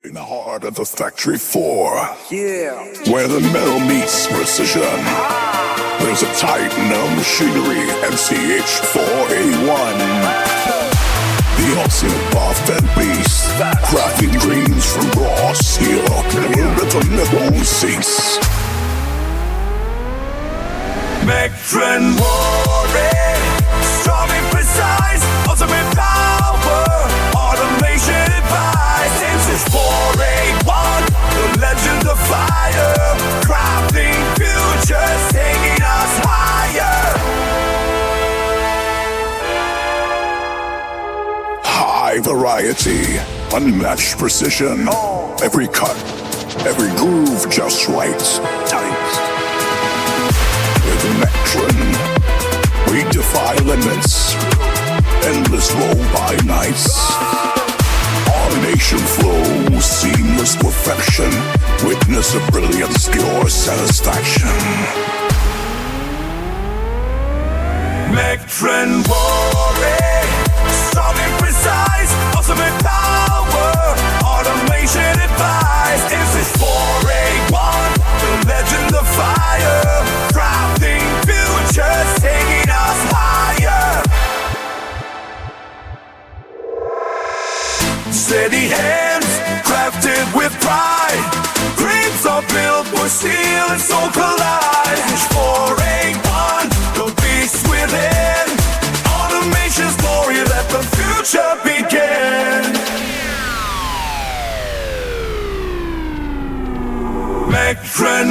In the heart of the factory floor, Yeah. where the metal meets precision, there's a titan of machinery, MCH481. The ultimate buff-fed beast, crafting dreams from raw steel, the rhythm that won't cease. Mectron warring, strong and precise, ultimate power, automation advice. MCH481, the legend of fire, crafting futures, taking us higher. High variety, unmatched precision. Every cut, every groove just right. Tight. With Mectron, we defy limits. Endless roll-by nights. Automation flow, seamless perfection. Witness a brilliance, pure satisfaction. Mectron warring, strong and precise, ultimate power, automation advice. MCH481, the legend of fire, crafting futures, taking us higher. Steady hands, crafted with pride. Dreams are built where steel and soul collide. MCH481, the beast within. Automation's glory, let the future begin. Mectron